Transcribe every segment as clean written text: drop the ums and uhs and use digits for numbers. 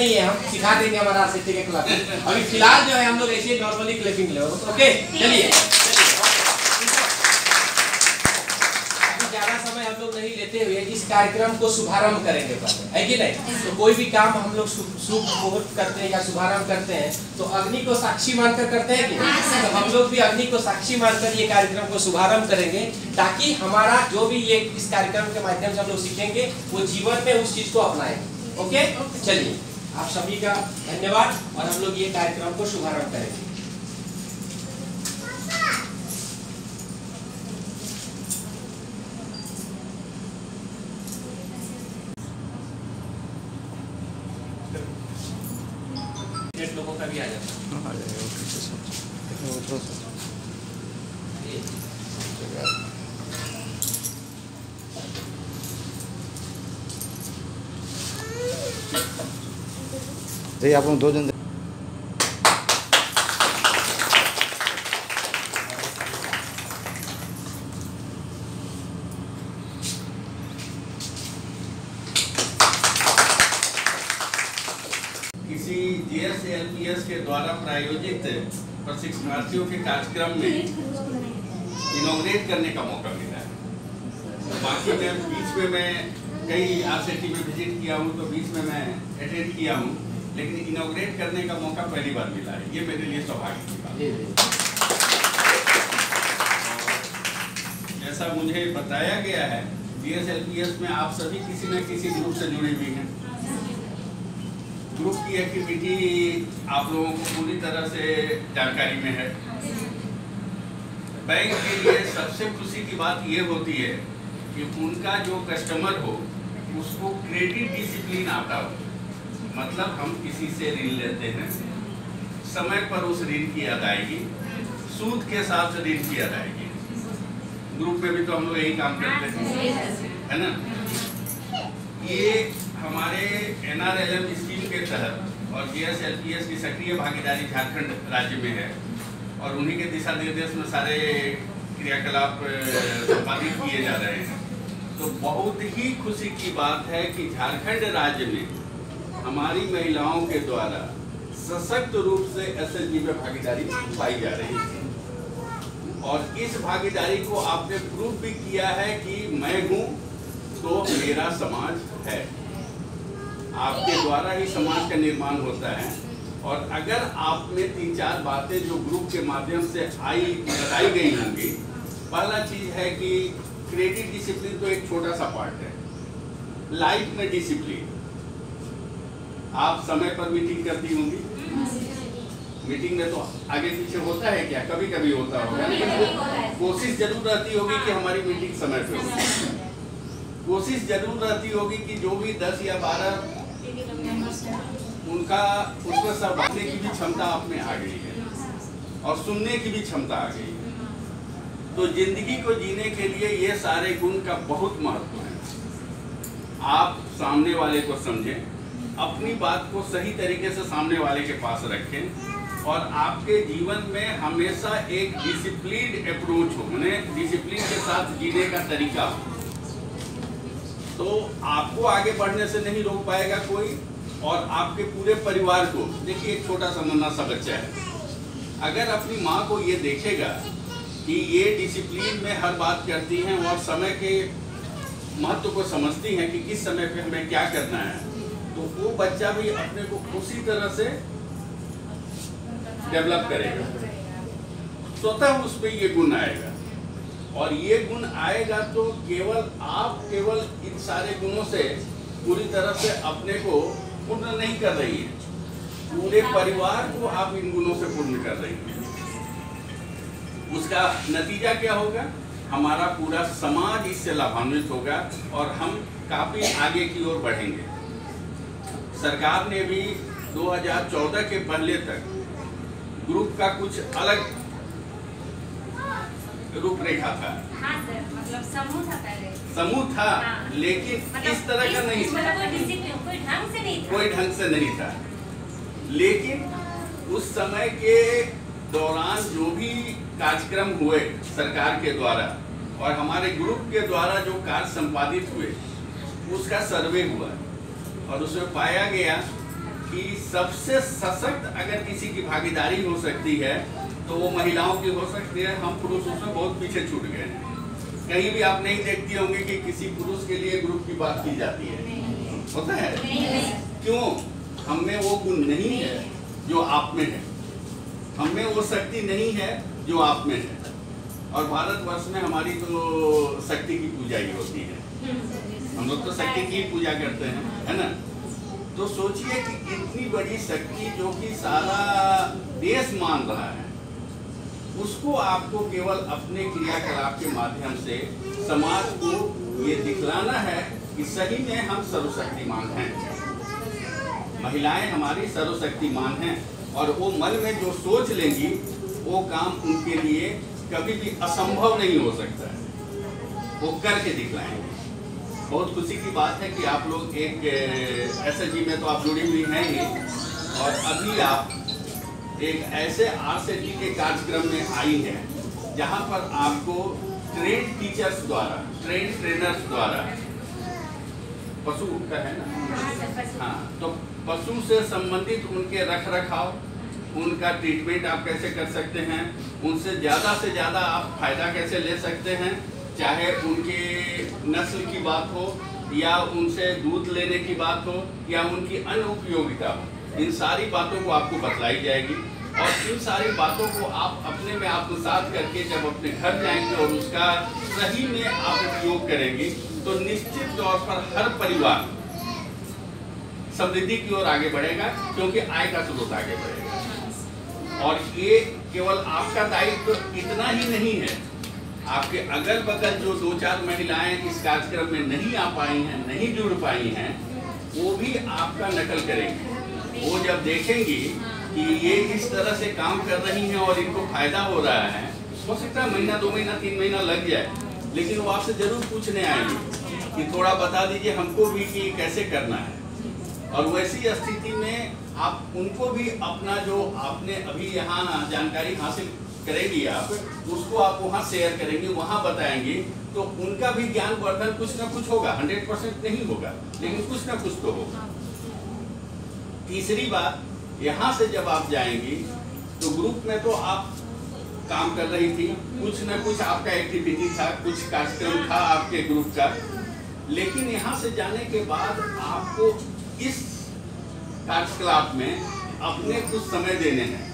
नहीं है, हम सिखा देंगे हमारा आरसीटी के क्लास। अभी फिलहाल जो है हम लोग ऐसे नॉर्मली क्लैपिंग ले। ओके चलिए, ज्यादा समय हम लोग नहीं लेते हुए इस कार्यक्रम को शुभारंभ करेंगे पहले, है कि नहीं? तो कोई भी काम हम लोग शुभ मुहूर्त करते हैं या शुभारंभ करते हैं तो अग्नि को साक्षी मानकर करते हैं कि नहीं? तो हम लोग भी अग्नि को साक्षी मानकर ये कार्यक्रम को शुभारंभ करेंगे, ताकि हमारा जो भी ये इस कार्यक्रम के माध्यम से हम लोग सीखेंगे वो जीवन में उस चीज को अपनाएंगे। ओके चलिए, आप सभी का धन्यवाद और हम लोग ये कार्यक्रम को शुभारंभ करेंगे। लोगों का भी आ जाता है। आप 2 जन GSLPS के द्वारा प्रायोजित प्रशिक्षणार्थियों के कार्यक्रम में इनॉग्रेट करने का मौका मिला है। बाकी मैं बीच में मैं कई आरसीटी में विजिट किया हूँ, तो बीच में मैं अटेंड किया हूँ, लेकिन इनॉग्रेट करने का मौका पहली बार मिला है। ये मेरे लिए सौभाग्य की बात है। जैसा मुझे बताया गया है, GSLPS में आप सभी किसी न किसी ग्रुप से जुड़े हुए हैं। ग्रुप की एक्टिविटी आप लोगों को पूरी तरह से जानकारी में है। बैंक के लिए सबसे खुशी की बात ये होती है कि उनका जो कस्टमर हो उसको क्रेडिट डिसिप्लिन आता हो। मतलब हम किसी से ऋण लेते हैं, समय पर उस ऋण की अदायगी, सूद के साथ ऋण की अदायगी। ग्रुप में भी तो हम लोग यही काम करते हैं, है ना? ये हमारे NRLM स्कीम के तहत और GSLPS की सक्रिय भागीदारी झारखंड राज्य में है और उन्हीं के दिशा निर्देश में सारे क्रियाकलाप संपादित किए जा रहे हैं। तो बहुत ही खुशी की बात है कि झारखंड राज्य में हमारी महिलाओं के द्वारा सशक्त रूप से SLG में भागीदारी पाई जा रही है और इस भागीदारी को आपने प्रूव भी किया है कि मैं हूँ तो मेरा समाज है। आपके द्वारा ही समाज का निर्माण होता है। और अगर आप में 3-4 बातें जो ग्रुप के माध्यम से बताई गई होंगी, पहला चीज है कि क्रेडिट डिसिप्लिन तो एक छोटा सा पार्ट है। लाइफ में डिसिप्लिन, आप समय पर मीटिंग करती होंगी। मीटिंग में तो आगे पीछे होता है क्या? कभी कभी होता होगा, लेकिन कोशिश जरूर रहती होगी कि हमारी मीटिंग समय पे हो। कोशिश जरूर रहती होगी कि जो भी 10 या 12 उनका उसमें समझने की भी क्षमता आप में आ गई है और सुनने की भी क्षमता आ गई है। तो जिंदगी को जीने के लिए ये सारे गुण का बहुत महत्व है। आप सामने वाले को समझें, अपनी बात को सही तरीके से सामने वाले के पास रखें और आपके जीवन में हमेशा एक डिसिप्लिन्ड अप्रोच हो, उन्हें डिसिप्लिन के साथ जीने का तरीका हो। तो आपको आगे बढ़ने से नहीं रोक पाएगा कोई और आपके पूरे परिवार को। देखिए, एक छोटा सा नन्हा सा बच्चा है, अगर अपनी माँ को ये देखेगा कि ये डिसिप्लिन में हर बात करती हैं और समय के महत्व को समझती हैं कि किस समय पे हमें क्या करना है, तो वो बच्चा भी अपने को उसी तरह से डेवलप करेगा। स्वतः उस पर ये गुण आएगा और ये गुण आएगा तो केवल इन सारे गुणों से पूरी तरह से अपने को पूर्ण नहीं कर रही है, पूरे परिवार को आप इन गुणों से पूर्ण कर रही हैं। उसका नतीजा क्या होगा? हमारा पूरा समाज इससे लाभान्वित होगा और हम काफी आगे की ओर बढ़ेंगे। सरकार ने भी 2014 के पहले तक ग्रुप का कुछ अलग रूपरेखा था। हाँ सर, मतलब समूह था पहले। समूह था, हाँ। लेकिन मतलब इस तरह का नहीं था, कोई ढंग से नहीं था। लेकिन उस समय के दौरान जो भी कार्यक्रम हुए सरकार के द्वारा और हमारे ग्रुप के द्वारा जो कार्य संपादित हुए, उसका सर्वे हुआ और उसमें पाया गया कि सबसे सशक्त अगर किसी की भागीदारी हो सकती है तो वो महिलाओं की हो सकती है। हम पुरुष उसमें बहुत पीछे छूट गए हैं। कहीं भी आप नहीं देखती होंगे कि किसी पुरुष के लिए ग्रुप की बात की जाती है, होता है? क्यों? हम में वो गुण नहीं है जो आप में है, हम में वो शक्ति नहीं है जो आप में है। और भारतवर्ष में हमारी तो शक्ति की पूजा ही होती है, हम लोग तो शक्ति की पूजा करते हैं, है ना? तो सोचिए कि इतनी बड़ी शक्ति जो कि सारा देश मान रहा है, उसको आपको केवल अपने क्रियाकलाप के माध्यम से समाज को ये दिखलाना है कि सही में हम सर्वशक्तिमान हैं, महिलाएं हमारी सर्वशक्तिमान हैं। और वो मन में जो सोच लेंगी वो काम उनके लिए कभी भी असंभव नहीं हो सकता है, वो करके दिखलाएंगे। बहुत खुशी की बात है कि आप लोग एक SHG में तो आप जुड़ी हुई हैं ही, और अभी आप एक ऐसे RCT के कार्यक्रम में आई हैं जहां पर आपको ट्रेंड टीचर्स द्वारा, ट्रेंड ट्रेनर्स द्वारा, पशु का है ना, हाँ, तो पशु से संबंधित उनके रख रखाव, उनका ट्रीटमेंट आप कैसे कर सकते हैं, उनसे ज़्यादा आप फायदा कैसे ले सकते हैं, चाहे उनके नस्ल की बात हो या उनसे दूध लेने की बात हो या उनकी अन्य उपयोगिता हो, इन सारी बातों को आपको बतलाई जाएगी। और इन सारी बातों को आप अपने में आत्मसात करके जब अपने घर जाएंगे और उसका सही में आप उपयोग करेंगे तो निश्चित तौर पर हर परिवार समृद्धि की ओर आगे बढ़ेगा, क्योंकि आय का स्रोत आगे बढ़ेगा। और ये केवल आपका दायित्व इतना ही नहीं है, आपके अगल बगल जो 2-4 महिलाएं इस कार्यक्रम में नहीं आ पाई हैं, नहीं जुड़ पाई हैं, वो भी आपका नकल करेंगी। वो जब देखेंगी कि ये किस तरह से काम कर रही हैं और इनको फायदा हो रहा है, हो सकता है महीना, 2 महीना, 3 महीना लग जाए, लेकिन वो आपसे जरूर पूछने आएंगे कि थोड़ा बता दीजिए हमको भी कि कैसे करना है। और वैसी स्थिति में आप उनको भी अपना जो आपने अभी यहाँ जानकारी हासिल करेंगी, आप उसको आप वहाँ शेयर करेंगे, वहाँ बताएंगे, तो उनका भी ज्ञान वर्धन कुछ ना कुछ होगा। 100% नहीं होगा, लेकिन कुछ ना कुछ तो होगा। तीसरी बात, यहाँ से जब आप जाएंगी तो ग्रुप में तो आप काम कर रही थी, कुछ ना कुछ आपका एक्टिविटी था, कुछ कार्यक्रम था आपके ग्रुप का, लेकिन यहाँ से जाने के बाद आपको इस कार्यकलाप में अपने कुछ समय देने हैं।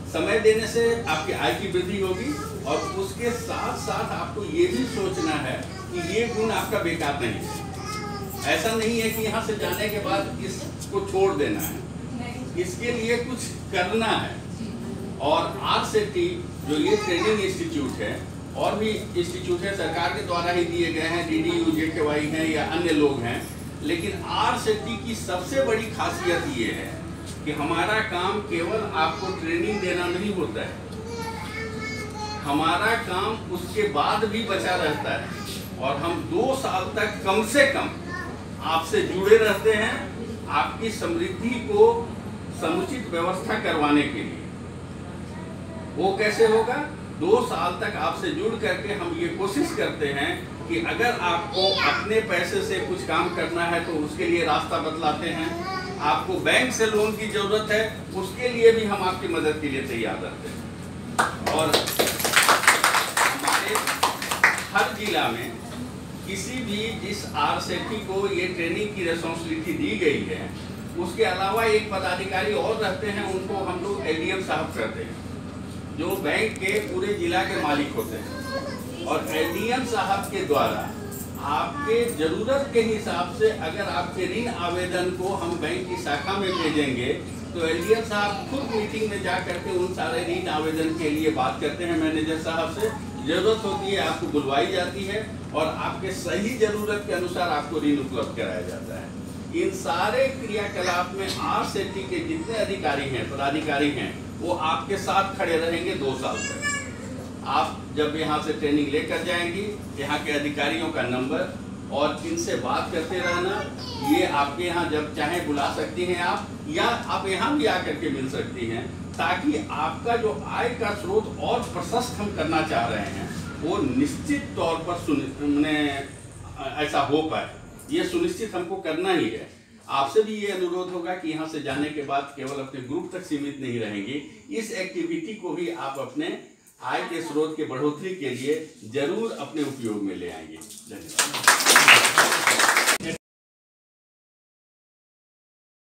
समय देने से आपकी आय की वृद्धि होगी और उसके साथ साथ आपको ये भी सोचना है कि ये गुण आपका बेकार नहीं है। ऐसा नहीं है कि यहाँ से जाने के बाद इसको छोड़ देना है, इसके लिए कुछ करना है। और RCT जो ये ट्रेनिंग इंस्टीट्यूट है, और भी इंस्टीट्यूट है सरकार के द्वारा ही दिए गए हैं, DDU JKY हैं या अन्य लोग हैं, लेकिन RCT की सबसे बड़ी खासियत ये है कि हमारा काम केवल आपको ट्रेनिंग देना नहीं होता है, हमारा काम उसके बाद भी बचा रहता है। और हम 2 साल तक कम से कम आपसे जुड़े रहते हैं, आपकी समृद्धि को समुचित व्यवस्था करवाने के लिए। वो कैसे होगा? 2 साल तक आपसे जुड़ करके हम ये कोशिश करते हैं कि अगर आपको अपने पैसे से कुछ काम करना है तो उसके लिए रास्ता बतलाते हैं, आपको बैंक से लोन की जरूरत है उसके लिए भी हम आपकी मदद के लिए तैयार रहते हैं। और हमारे हर जिला में किसी भी जिस RCT को ये ट्रेनिंग की रिस्पॉन्सिबिलिटी दी गई है, उसके अलावा एक पदाधिकारी और रहते हैं, उनको हम लोग LDM साहब कहते हैं, जो बैंक के पूरे जिला के मालिक होते हैं। और LDM साहब के द्वारा आपके जरूरत के हिसाब से अगर आपके ऋण आवेदन को हम बैंक की शाखा में भेजेंगे तो LDM साहब खुद मीटिंग में जा करके उन सारे ऋण आवेदन के लिए बात करते हैं मैनेजर साहब से। जरूरत होती है आपको बुलवाई जाती है और आपके सही जरूरत के अनुसार आपको ऋण उपलब्ध कराया जाता है। इन सारे क्रियाकलाप में RCT के जितने अधिकारी हैं, पदाधिकारी हैं, वो आपके साथ खड़े रहेंगे 2 साल तक। आप जब यहाँ से ट्रेनिंग लेकर जाएंगी, यहाँ के अधिकारियों का नंबर और इनसे बात करते रहना, ये आपके यहाँ जब चाहे बुला सकती हैं आप, या आप यहाँ भी आकर के मिल सकती हैं, ताकि आपका जो आय का स्रोत और प्रशस्त हम करना चाह रहे हैं वो निश्चित तौर पर ऐसा हो पाए। ये सुनिश्चित हमको करना ही है। आपसे भी ये अनुरोध होगा कि यहाँ से जाने के बाद केवल अपने ग्रुप तक सीमित नहीं रहेंगे, इस एक्टिविटी को भी आप अपने आय के स्रोत के बढ़ोतरी के लिए जरूर अपने उपयोग में ले आएंगे। धन्यवाद।